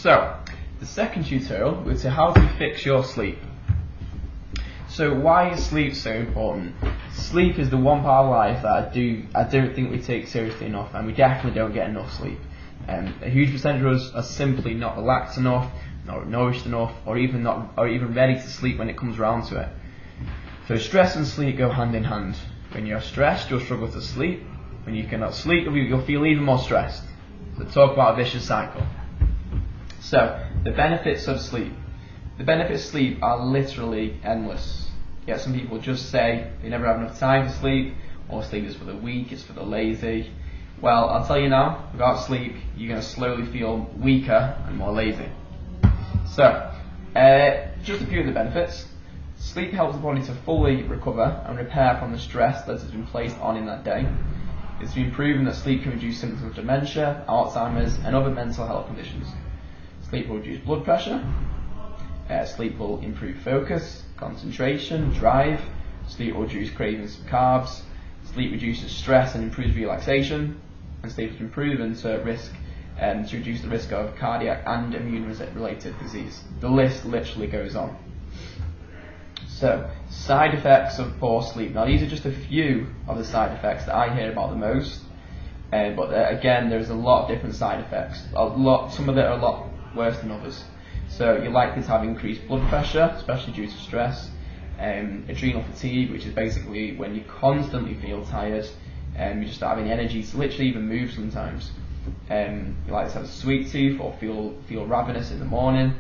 So, the second tutorial was how to fix your sleep. So why is sleep so important? Sleep is the one part of life that I don't think we take seriously enough, and we definitely don't get enough sleep. A huge percentage of us are simply not relaxed enough, not nourished enough, or even ready to sleep when it comes around to it. So stress and sleep go hand in hand. When you're stressed, you'll struggle to sleep. When you cannot sleep, you'll feel even more stressed. So talk about a vicious cycle. So the benefits of sleep. The benefits of sleep are literally endless. Yet some people just say they never have enough time to sleep, or sleep is for the weak, it's for the lazy. Well, I'll tell you now, without sleep, you're going to slowly feel weaker and more lazy. So, just a few of the benefits. Sleep helps the body to fully recover and repair from the stress that has been placed on in that day. It's been proven that sleep can reduce symptoms of dementia, Alzheimer's, and other mental health conditions. Sleep will reduce blood pressure. Sleep will improve focus, concentration, drive. Sleep will reduce cravings for carbs. Sleep reduces stress and improves relaxation. And sleep has been proven to reduce the risk of cardiac and immune-related disease. The list literally goes on. So, side effects of poor sleep. Now, these are just a few of the side effects that I hear about the most. But again, there's a lot of different side effects. Some of them are a lot worse than others. So you're likely to have increased blood pressure, especially due to stress, adrenal fatigue, which is basically when you constantly feel tired, you just don't have any energy to literally even move sometimes. You likely to have a sweet tooth or feel ravenous in the morning.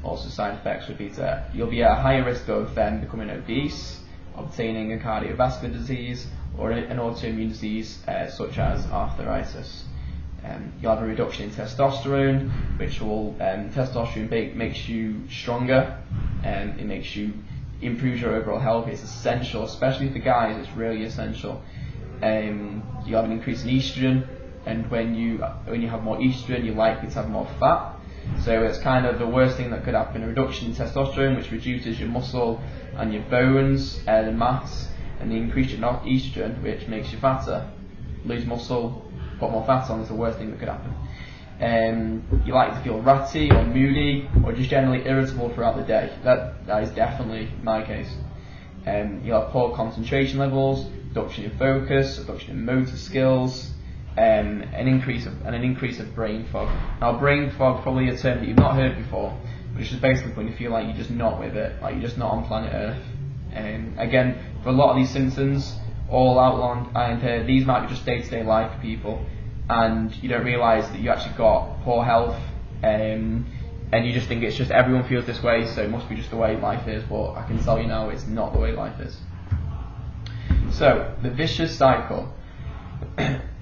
Also side effects would be that you'll be at a higher risk of becoming obese, obtaining a cardiovascular disease, or an autoimmune disease such as arthritis. You'll have a reduction in testosterone, which will testosterone makes you stronger, and it improves your overall health. It's essential, especially for guys. It's really essential. You have an increase in estrogen, and when you have more estrogen, you're likely to have more fat. So it's kind of the worst thing that could happen: a reduction in testosterone, which reduces your muscle and your bones and mass, and the increase in estrogen, which makes you fatter. Lose muscle, put more fat on, is the worst thing that could happen. You like to feel ratty or moody or just generally irritable throughout the day. That is definitely my case. You'll have poor concentration levels, reduction in focus, reduction in motor skills, an increase of brain fog. Now, brain fog, probably a term that you've not heard before, but it's just basically when you feel like you're just not with it, like you're just not on planet Earth. Again, for a lot of these symptoms, all outlined here, these might be just day-to-day life for people, and you don't realise that you actually got poor health, and you just think it's just everyone feels this way, so it must be just the way life is. But I can tell you now, it's not the way life is. So, the vicious cycle.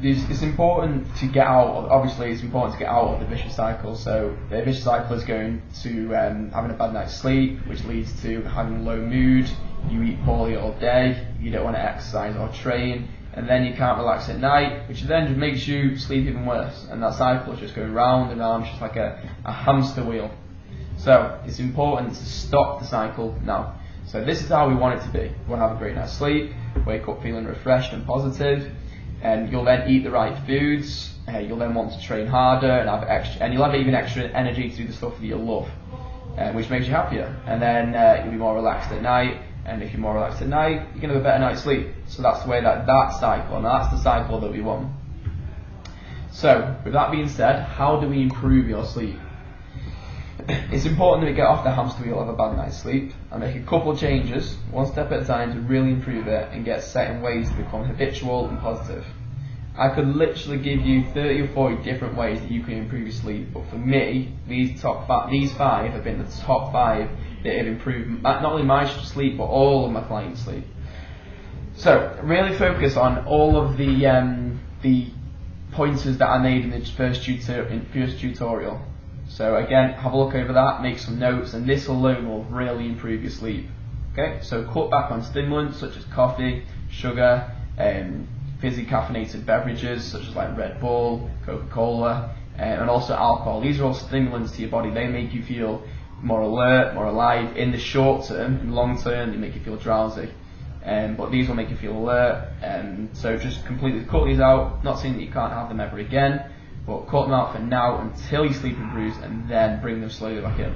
It's important to get out of, obviously it's important to get out of the vicious cycle. So the vicious cycle is going to having a bad night's sleep, which leads to having low mood. You eat poorly all day, you don't want to exercise or train, and then you can't relax at night, which then just makes you sleep even worse, and that cycle is just going round and round, just like a hamster wheel. So it's important to stop the cycle now. So this is how we want it to be. We want to have a great night's sleep, wake up feeling refreshed and positive, and you'll then eat the right foods. You'll then want to train harder and you'll have even extra energy to do the stuff that you love, which makes you happier. And then you'll be more relaxed at night. And if you're more relaxed at night, you're going to have a better night's sleep. So that's the way that cycle, and that's the cycle that we want. So, with that being said, how do we improve your sleep? It's important that we get off the hamster wheel of a bad night's sleep and make a couple changes, one step at a time, to really improve it and get set in ways to become habitual and positive. I could literally give you 30 or 40 different ways that you can improve your sleep, but for me, these five have been the top 5 that have improved not only my sleep but all of my clients' sleep. So really focus on all of the pointers that I made in the first tutorial. So again, have a look over that, make some notes, and this alone will really improve your sleep. Okay, so cut back on stimulants such as coffee, sugar, fizzy caffeinated beverages such as like Red Bull, Coca-Cola, and also alcohol. These are all stimulants to your body. They make you feel more alert, more alive in the short term. In the long term, they make you feel drowsy. But these will make you feel alert. So just completely cut these out. Not saying that you can't have them ever again, but cut them out for now until your sleep improves, and then bring them slowly back in.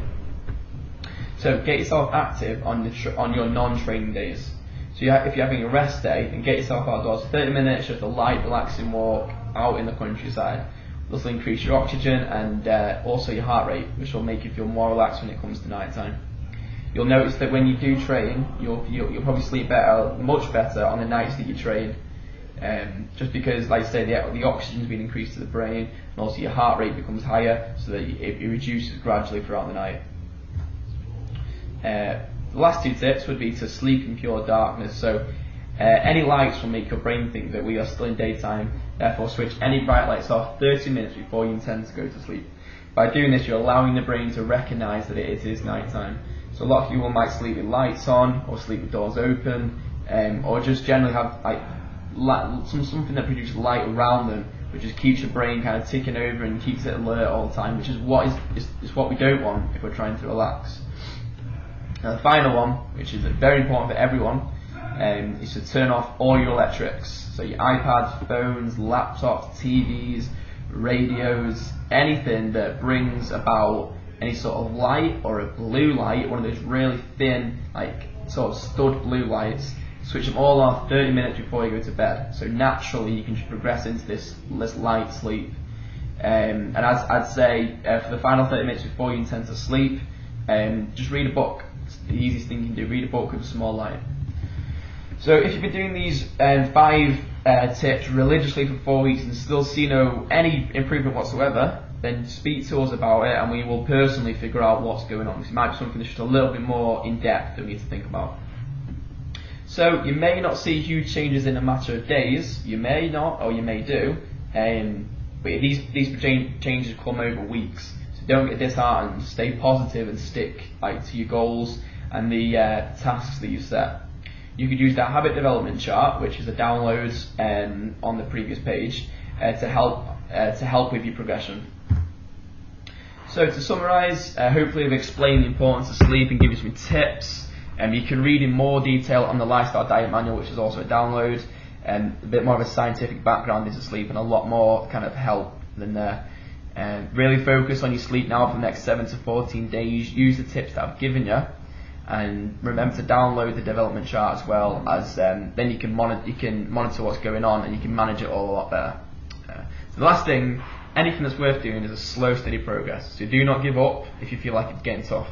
So get yourself active on your non-training days. So if you're having a rest day, then get yourself outdoors. 30 minutes, just a light, relaxing walk out in the countryside. This will increase your oxygen and also your heart rate, which will make you feel more relaxed when it comes to night time. You'll notice that when you do train, you'll probably sleep better, much better on the nights that you train, just because, like I say, the oxygen's been increased to the brain, and also your heart rate becomes higher, so that it reduces gradually throughout the night. The last two tips would be to sleep in pure darkness. So any lights will make your brain think that we are still in daytime, therefore switch any bright lights off 30 minutes before you intend to go to sleep. By doing this, you're allowing the brain to recognise that it is nighttime. So a lot of people might sleep with lights on, or sleep with doors open, or just generally have something that produces light around them, which just keeps your brain kind of ticking over and keeps it alert all the time, which is what we don't want if we're trying to relax. Now the final one, which is very important for everyone, is to turn off all your electrics. So your iPads, phones, laptops, TVs, radios, anything that brings about any sort of light or a blue light, one of those really thin, like sort of stud blue lights. Switch them all off 30 minutes before you go to bed. So naturally you can just progress into this light sleep. And as I'd say, for the final 30 minutes before you intend to sleep, just read a book. It's the easiest thing you can do. Read a book with a small light. So if you've been doing these 5 tips religiously for 4 weeks and still see any improvement whatsoever, then speak to us about it, and we will personally figure out what's going on. Because it might be something that's just a little bit more in depth that we need to think about. So you may not see huge changes in a matter of days. You may not, or you may do. But these changes come over weeks. Don't get disheartened, stay positive and stick to your goals and the tasks that you set. You could use that habit development chart, which is a download on the previous page, to help with your progression. So to summarise, hopefully I've explained the importance of sleep and give you some tips. You can read in more detail on the Lifestyle Diet Manual, which is also a download, and a bit more of a scientific background into sleep and a lot more kind of help than there. Really focus on your sleep now for the next 7 to 14 days. Use the tips that I've given you, and remember to download the development chart as well, as then you can monitor what's going on and you can manage it all a lot better. So the last thing, anything that's worth doing is a slow, steady progress. So do not give up if you feel like it's getting tough.